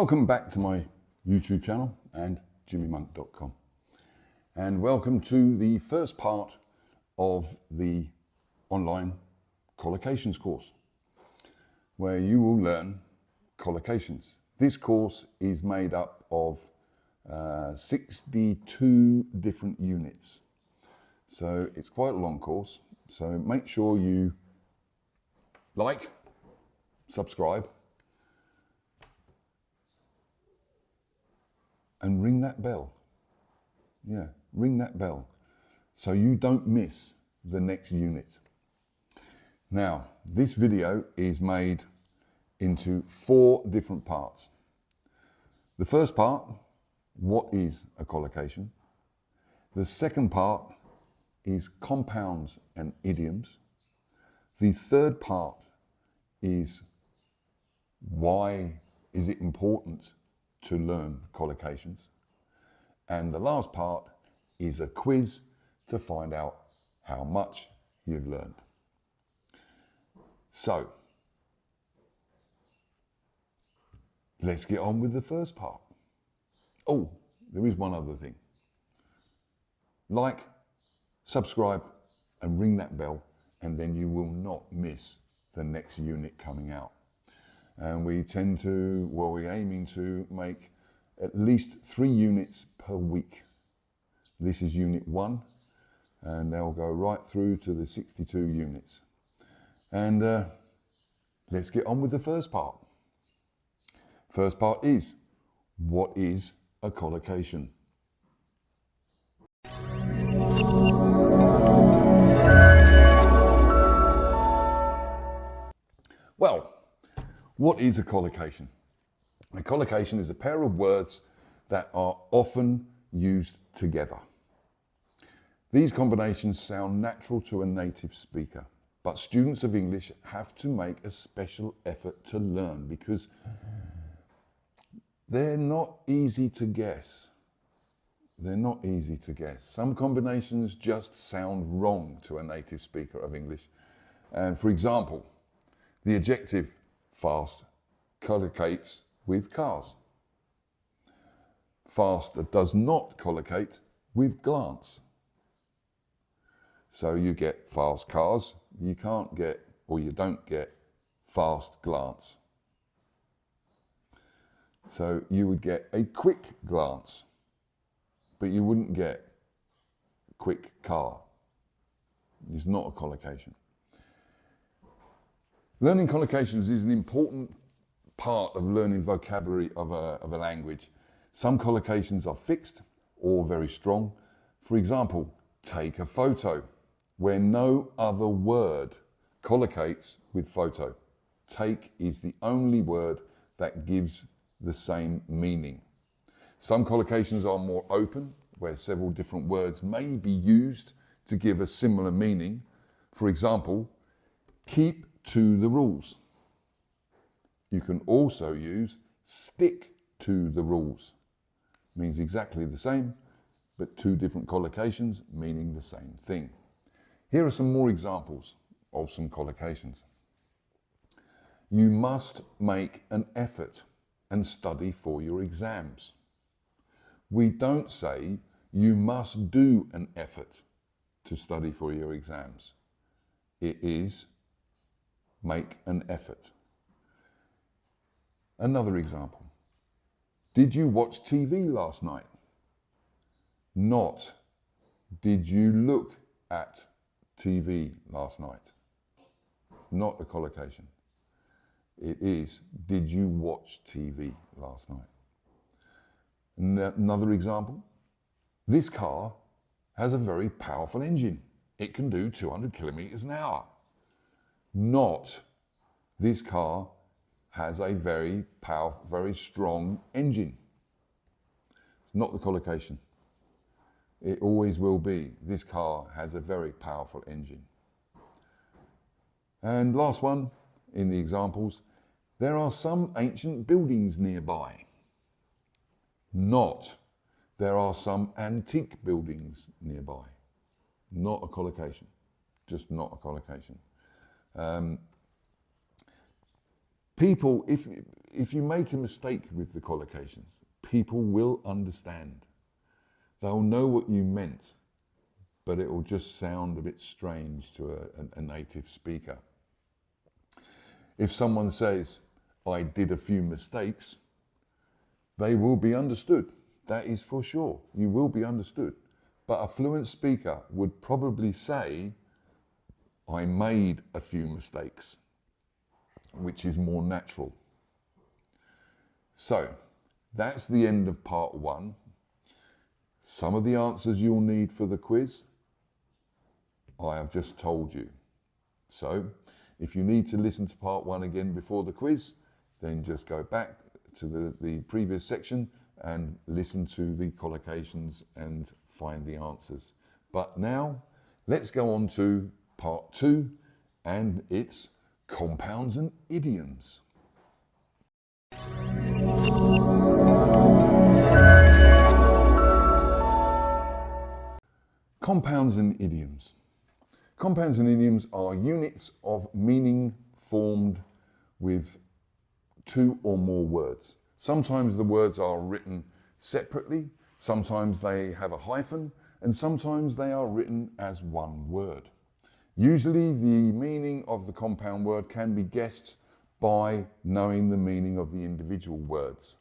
Welcome back to my YouTube channel and jimmymonk.com, and welcome to the first part of the online collocations course, where you will learn collocations. This course is made up of 62 different units, so it's quite a long course. So make sure you like, subscribe, and ring that bell. Yeah, ring that bell so you don't miss the next unit. Now, this video is made into 4 different parts. The first part, what is a collocation? The second part is compounds and idioms. The third part is why is it important to learn collocations. And the last part is a quiz to find out how much you've learned. So, let's get on with the first part. Oh, there is one other thing. Like, subscribe, and ring that bell, and then you will not miss the next unit coming out. And we're aiming to make at least 3 units per week. This is unit 1, and they'll go right through to the 62 units. And let's get on with the first part. First part is, what is a collocation? Well, what is a collocation? A collocation is a pair of words that are often used together. These combinations sound natural to a native speaker, but students of English have to make a special effort to learn because they're not easy to guess. They're not easy to guess. Some combinations just sound wrong to a native speaker of English. And for example, the adjective fast collocates with cars. Fast does not collocate with glance. So you get fast cars, you can't get, or you don't get, fast glance. So you would get a quick glance, but you wouldn't get quick car. It's not a collocation. Learning collocations is an important part of learning vocabulary of a language. Some collocations are fixed or very strong. For example, take a photo, where no other word collocates with photo. Take is the only word that gives the same meaning. Some collocations are more open, where several different words may be used to give a similar meaning. For example, keep to the rules. You can also use stick to the rules. Means exactly the same, but 2 different collocations meaning the same thing. Here are some more examples of some collocations. You must make an effort and study for your exams. We don't say you must do an effort to study for your exams. It is make an effort. Another example. Did you watch TV last night? Not, did you look at TV last night? Not a collocation. It is, did you watch TV last night? Another example. This car has a very powerful engine. It can do 200 kilometers an hour. Not, this car has a very powerful, very strong engine. It's not the collocation. It always will be, this car has a very powerful engine. And last one, in the examples, there are some ancient buildings nearby. Not, there are some antique buildings nearby. Not a collocation, just not a collocation. People, if you make a mistake with the collocations, people will understand. They'll know what you meant, but it will just sound a bit strange to a native speaker. If someone says, I did a few mistakes, they will be understood. That is for sure. You will be understood. But a fluent speaker would probably say, I made a few mistakes, which is more natural. So, that's the end of part 1. Some of the answers you'll need for the quiz, I have just told you. So, if you need to listen to part 1 again before the quiz, then just go back to the previous section and listen to the collocations and find the answers. But now, let's go on to part 2, and it's compounds and idioms. Compounds and idioms. Compounds and idioms are units of meaning formed with 2 or more words. Sometimes the words are written separately, sometimes they have a hyphen, and sometimes they are written as one word. Usually the meaning of the compound word can be guessed by knowing the meaning of the individual words.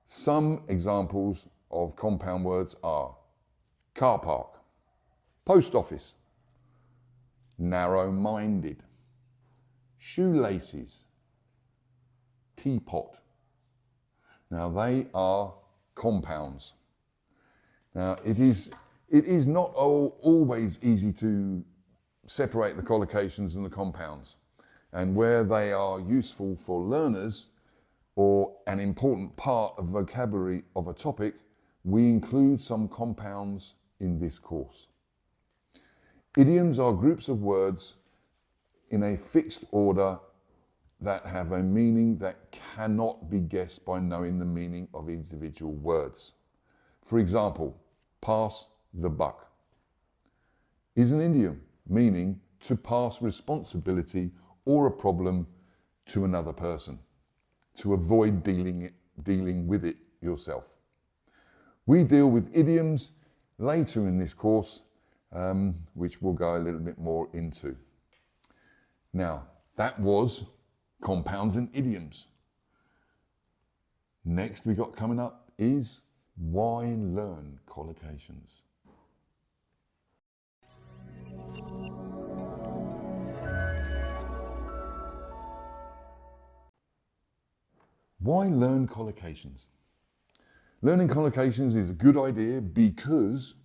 Some examples of compound words are car park, post office, narrow-minded, shoelaces, teapot. Now they are compounds. Now it is not always easy to separate the collocations and the compounds, and where they are useful for learners or an important part of vocabulary of a topic, we include some compounds in this course. Idioms are groups of words in a fixed order that have a meaning that cannot be guessed by knowing the meaning of individual words. For example, pass the buck is an idiom meaning to pass responsibility or a problem to another person, to avoid dealing with it yourself. We deal with idioms later in this course, which we'll go a little bit more into. Now, that was compounds and idioms. Next we got coming up is why learn collocations. Why learn collocations? Learning collocations is a good idea because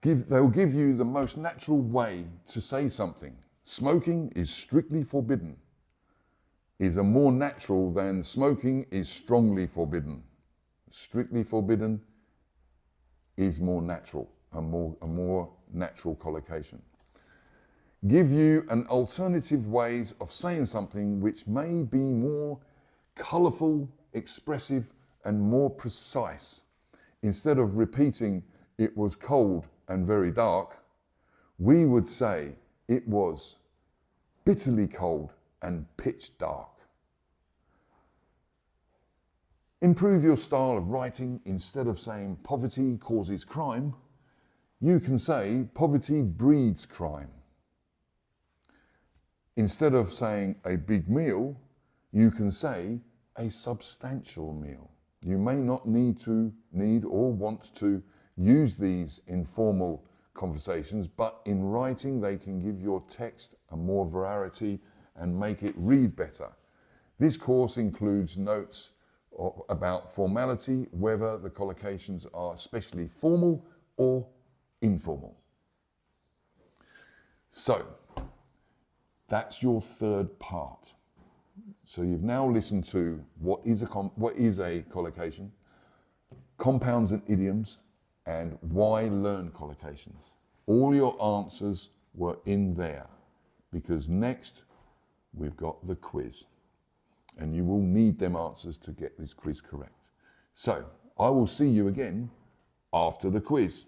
they'll give you the most natural way to say something. Smoking is strictly forbidden is a more natural than smoking is strongly forbidden. Strictly forbidden is more natural, a more natural collocation. Give you an alternative ways of saying something which may be more colourful, expressive and more precise. Instead of repeating it was cold and very dark, we would say it was bitterly cold and pitch dark. Improve your style of writing. Instead of saying poverty causes crime, you can say poverty breeds crime. Instead of saying a big meal, you can say a substantial meal. You may not need or want to use these in formal conversations, but in writing they can give your text a more variety and make it read better. This course includes notes about formality, whether the collocations are especially formal or informal. So, that's your third part. So you've now listened to what is a collocation, compounds and idioms, and why learn collocations. All your answers were in there, because next we've got the quiz. And you will need them answers to get this quiz correct. So, I will see you again after the quiz.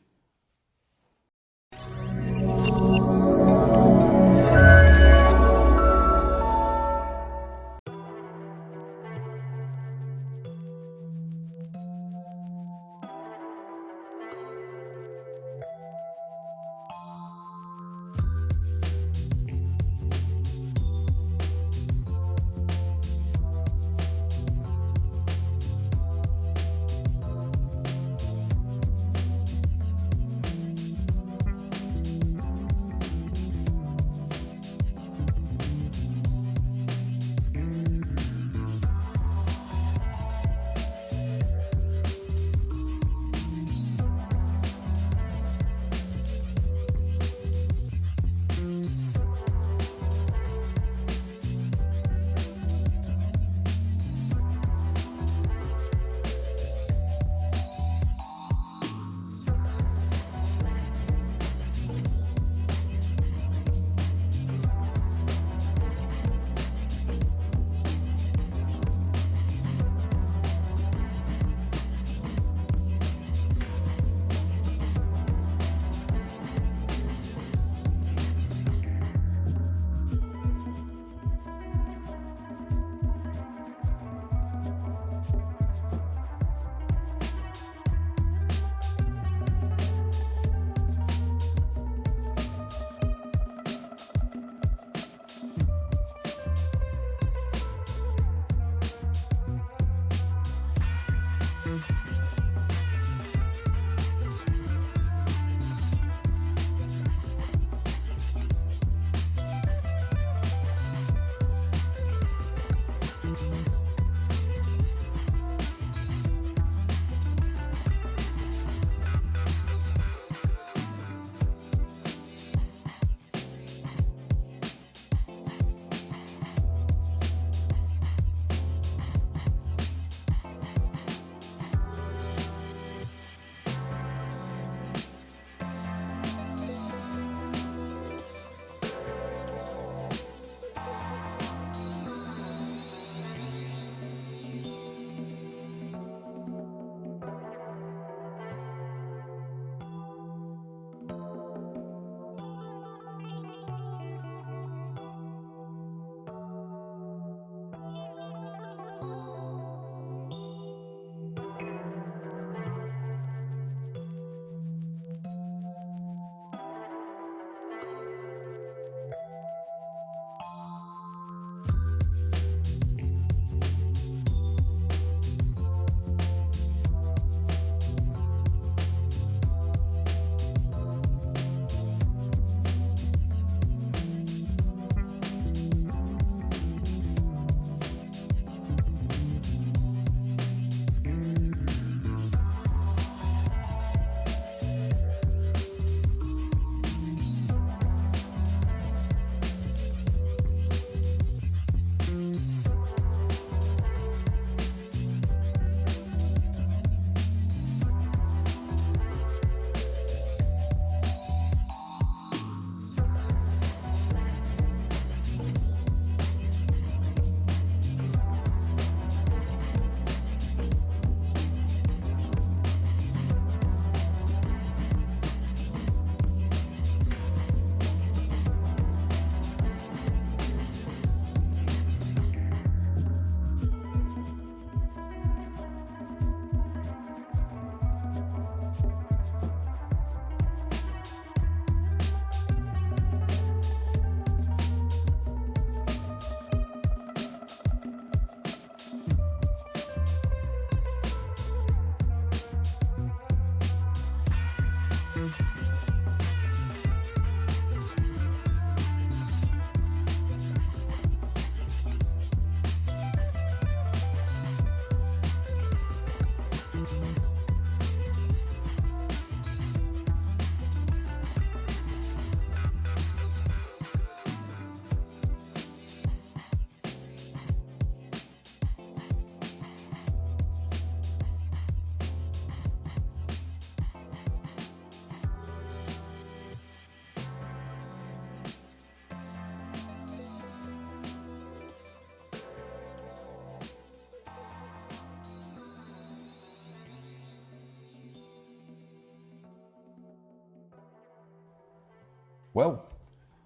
Well,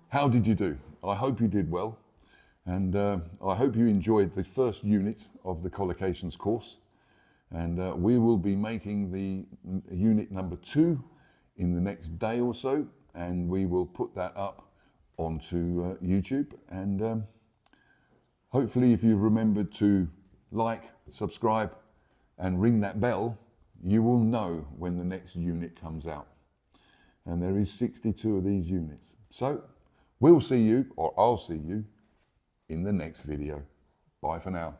how did you do? I hope you did well, and I hope you enjoyed the first unit of the collocations course, and we will be making the unit number 2 in the next day or so, and we will put that up onto YouTube, and hopefully if you've remembered to like, subscribe and ring that bell, you will know when the next unit comes out. And there is 62 of these units. So we'll see you, or I'll see you, in the next video. Bye for now.